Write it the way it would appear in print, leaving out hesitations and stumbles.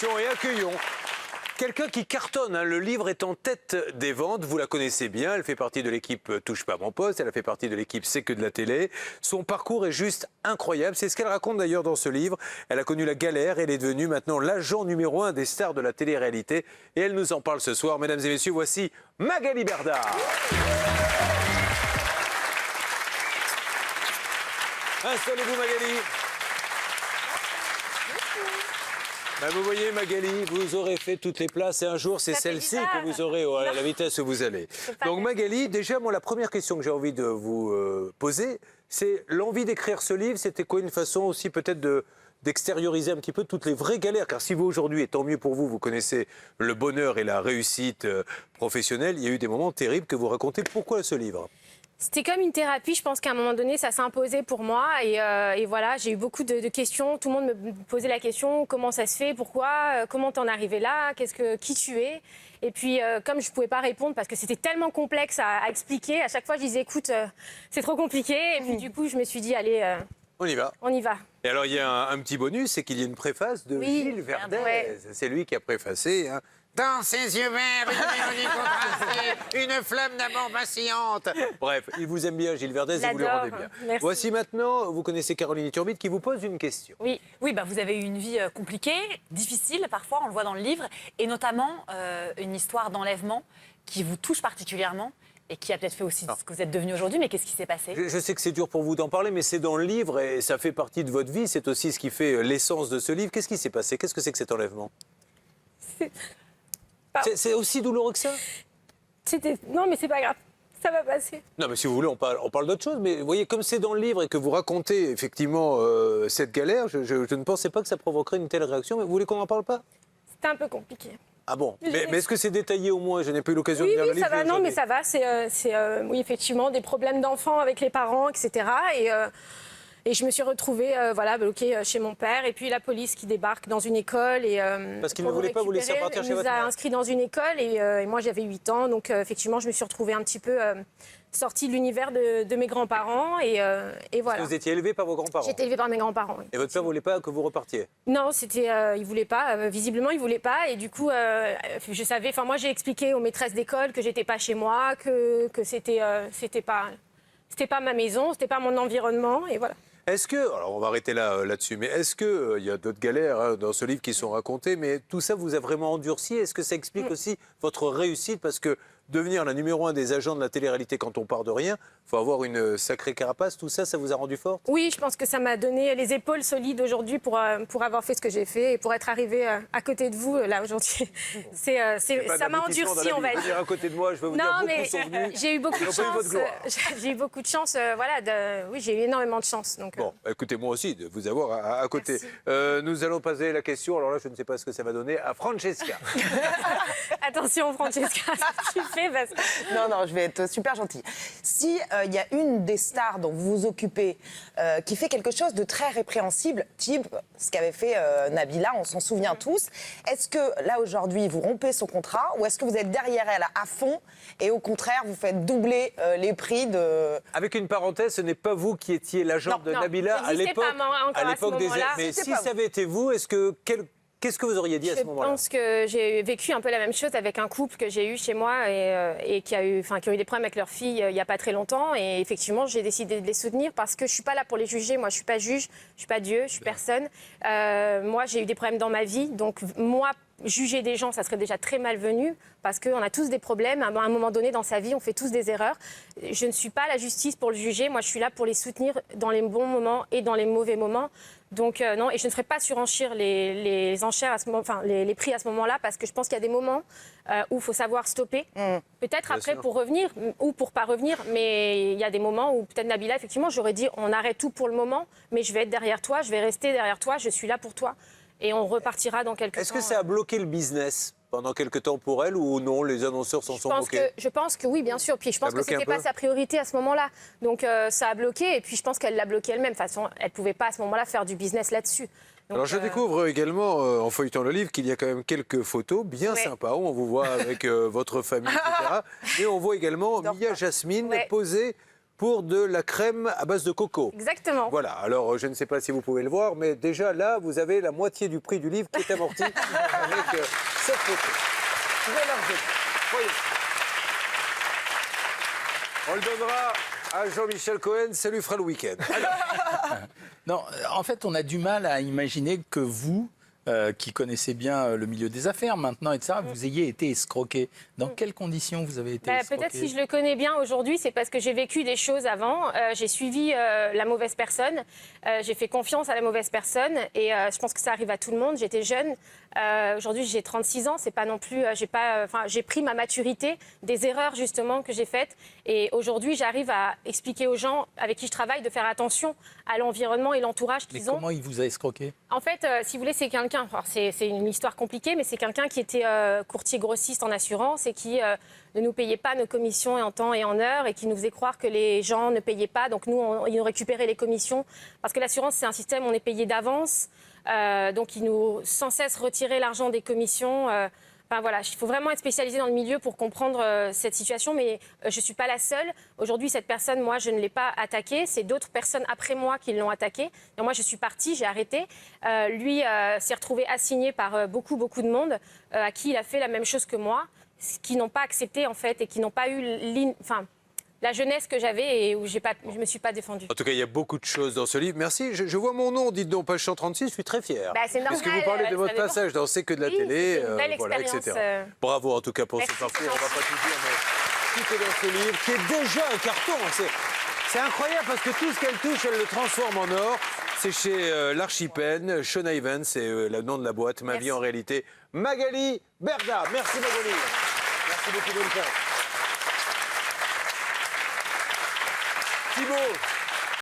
Et accueillons quelqu'un qui cartonne. Le livre est en tête des ventes. Vous la connaissez bien. Elle fait partie de l'équipe Touche pas à mon poste. Elle a fait partie de l'équipe C'est que de la télé. Son parcours est juste incroyable. C'est ce qu'elle raconte d'ailleurs dans ce livre. Elle a connu la galère. Elle est devenue maintenant l'agent numéro 1 des stars de la télé-réalité. Et elle nous en parle ce soir. Mesdames et messieurs, voici Magali Berdard. Installez-vous, Magali. Vous voyez, Magali, vous aurez fait toutes les places et un jour, c'est celle-ci que vous aurez à la vitesse où vous allez. Donc, Magali, déjà, moi, la première question que j'ai envie de vous poser, c'est l'envie d'écrire ce livre. C'était quoi une façon aussi peut-être d'extérioriser un petit peu toutes les vraies galères? Car si vous, aujourd'hui, et tant mieux pour vous, vous connaissez le bonheur et la réussite professionnelle, il y a eu des moments terribles que vous racontez. Pourquoi ce livre? C'était comme une thérapie, je pense qu'à un moment donné, ça s'est imposé pour moi. Et voilà, j'ai eu beaucoup de questions. Tout le monde me posait la question, comment ça se fait, pourquoi, comment t'en es arrivé là, qui tu es. Et puis, comme je ne pouvais pas répondre parce que c'était tellement complexe à expliquer, à chaque fois, je disais, écoute, c'est trop compliqué. Et puis, du coup, je me suis dit, allez, on y va. On y va. Et alors, il y a un petit bonus, c'est qu'il y a une préface de Gilles Verdez. Ouais. C'est lui qui a préfacé. Hein. Dans ses yeux verts, une mélodie contrastée, une flamme d'amour vacillante. Bref, il vous aime bien, Gilles Verdez, et vous le rendez bien. Merci. Voici maintenant, vous connaissez Caroline Turbide qui vous pose une question. Oui, vous avez eu une vie compliquée, difficile parfois, on le voit dans le livre, et notamment une histoire d'enlèvement qui vous touche particulièrement et qui a peut-être fait aussi ce que vous êtes devenu aujourd'hui. Mais qu'est-ce qui s'est passé? Je sais que c'est dur pour vous d'en parler, mais c'est dans le livre et ça fait partie de votre vie. C'est aussi ce qui fait l'essence de ce livre. Qu'est-ce qui s'est passé? Qu'est-ce que c'est que cet enlèvement? C'est aussi douloureux que ça? Non, mais c'est pas grave. Ça va passer. Non, mais si vous voulez, on parle d'autre chose. Mais vous voyez, comme c'est dans le livre et que vous racontez effectivement cette galère, je ne pensais pas que ça provoquerait une telle réaction. Mais vous voulez qu'on n'en parle pas? C'était un peu compliqué. Ah bon? Mais est-ce que c'est détaillé au moins? Je n'ai pas eu l'occasion de lire le livre. Oui, ça va. Non, mais ça va. Oui, effectivement, des problèmes d'enfants avec les parents, etc. Et je me suis retrouvée bloquée chez mon père. Et puis la police qui débarque dans une école. Parce qu'il ne voulait pas vous laisser repartir chez votre mère. Il nous a inscrits dans une école et moi j'avais 8 ans. Donc effectivement, je me suis retrouvée un petit peu sortie de l'univers de mes grands-parents. Et voilà. Vous étiez élevée par vos grands-parents? J'étais élevée par mes grands-parents. Oui. Et votre père ne voulait pas que vous repartiez? Non, il ne voulait pas. Visiblement, il ne voulait pas. Et du coup, je savais. Enfin, moi, j'ai expliqué aux maîtresses d'école que j'étais pas chez moi, que c'était pas ma maison, c'était pas mon environnement. Et voilà. Est-ce que, alors on va arrêter là-dessus, mais est-ce qu'il y a d'autres galères dans ce livre qui sont racontées, mais tout ça vous a vraiment endurci? Est-ce que ça explique aussi votre réussite? Parce que devenir la numéro 1 des agents de la télé-réalité quand on part de rien, il faut avoir une sacrée carapace. Tout ça, ça vous a rendu forte? Oui, je pense que ça m'a donné les épaules solides aujourd'hui pour avoir fait ce que j'ai fait et pour être arrivée à côté de vous là aujourd'hui. Ça m'a endurci, on va dire. À côté de moi, je vais vous dire, beaucoup sont venus. J'ai eu beaucoup de chance. J'ai eu beaucoup de chance. Oui, j'ai eu énormément de chance. Donc, bon, écoutez, moi aussi, de vous avoir à côté. Nous allons passer la question, alors là, je ne sais pas ce que ça va donner, à Francesca. Attention, Francesca, tu fais parce... Non, je vais être super gentille. Si il y a une des stars dont vous vous occupez qui fait quelque chose de très répréhensible, type ce qu'avait fait Nabila, on s'en souvient tous, est-ce que là aujourd'hui vous rompez son contrat ou est-ce que vous êtes derrière elle à fond et au contraire vous faites doubler les prix de... Avec une parenthèse, ce n'est pas vous qui étiez l'agent de Nabila à l'époque des... Mais si ça avait été vous, qu'est-ce que vous auriez dit à ce moment-là? Je pense que j'ai vécu un peu la même chose avec un couple que j'ai eu chez moi et qui ont eu des problèmes avec leur fille il n'y a pas très longtemps. Et effectivement, j'ai décidé de les soutenir parce que je ne suis pas là pour les juger. Moi, je ne suis pas juge, je ne suis pas Dieu, je ne suis personne. Moi, j'ai eu des problèmes dans ma vie. Donc, moi, juger des gens, ça serait déjà très malvenu parce qu'on a tous des problèmes. À un moment donné, dans sa vie, on fait tous des erreurs. Je ne suis pas la justice pour le juger. Moi, je suis là pour les soutenir dans les bons moments et dans les mauvais moments. Donc non, et je ne ferai pas surenchère les enchères les prix à ce moment-là parce que je pense qu'il y a des moments où il faut savoir stopper. Peut-être après pour revenir ou pour pas revenir, mais il y a des moments où peut-être Nabila, effectivement, j'aurais dit on arrête tout pour le moment, mais je vais être derrière toi, je vais rester derrière toi, je suis là pour toi et on repartira dans quelques temps. Est-ce que ça a bloqué le business pendant quelques temps pour elle ou non, les annonceurs s'en sont moqués? Je pense que oui, bien sûr. Puis je pense que ce n'était pas sa priorité à ce moment-là. Donc ça a bloqué et puis je pense qu'elle l'a bloqué elle-même. De toute façon, elle ne pouvait pas à ce moment-là faire du business là-dessus. Donc, alors je découvre également, en feuilletant le livre, qu'il y a quand même quelques photos bien sympas où on vous voit avec votre famille, etc. Et on voit également Mia Jasmine posée pour de la crème à base de coco. Exactement. Voilà, alors je ne sais pas si vous pouvez le voir, mais déjà là, vous avez la moitié du prix du livre qui est amorti avec cette photo. Très largement. Voyez. On le donnera à Jean-Michel Cohen, ça lui fera le week-end. Non, en fait, on a du mal à imaginer que vous, qui connaissez bien le milieu des affaires maintenant, etc., vous ayez été escroqué. Dans quelles conditions vous avez été escroqué? Peut-être si je le connais bien aujourd'hui, c'est parce que j'ai vécu des choses avant. J'ai suivi la mauvaise personne. J'ai fait confiance à la mauvaise personne. Et je pense que ça arrive à tout le monde. J'étais jeune. Aujourd'hui, j'ai 36 ans. C'est pas non plus. J'ai pris ma maturité des erreurs justement que j'ai faites. Et aujourd'hui, j'arrive à expliquer aux gens avec qui je travaille de faire attention à l'environnement et l'entourage Mais qu'ils ont. comment il vous a escroqué? En fait, si vous voulez, c'est quelqu'un, alors c'est une histoire compliquée, mais c'est quelqu'un qui était courtier grossiste en assurance et qui ne nous payait pas nos commissions en temps et en heure et qui nous faisait croire que les gens ne payaient pas. Donc nous, ils nous récupéraient les commissions. Parce que l'assurance, c'est un système où on est payé d'avance. Donc ils nous sans cesse retiraient l'argent des commissions. Enfin, voilà, il faut vraiment être spécialisé dans le milieu pour comprendre cette situation, mais je ne suis pas la seule. Aujourd'hui, cette personne, moi, je ne l'ai pas attaquée. C'est d'autres personnes après moi qui l'ont attaquée. Et moi, je suis partie, j'ai arrêté. Lui s'est retrouvé assigné par beaucoup de monde à qui il a fait la même chose que moi, qui n'ont pas accepté, en fait, et qui n'ont pas eu la jeunesse que j'avais et où je ne me suis pas défendue. En tout cas, il y a beaucoup de choses dans ce livre. Merci. Je vois mon nom, dites donc, page 136, je suis très fier. C'est normal. Parce que vous parlez de votre ça dépend. passage dans C'est que de la Oui, télé, c'était une belle voilà, expérience, etc. Bravo en tout cas pour merci, ce parcours. c'est On ne va pas tout dire, mais tout est dans ce livre, qui est déjà un carton. C'est incroyable parce que tout ce qu'elle touche, elle le transforme en or. C'est chez l'Archipen, Sean Evans, c'est le nom de la boîte, Ma vie en réalité. Magali Berda. Merci Magali. Merci beaucoup, bonne chance. Thibaut.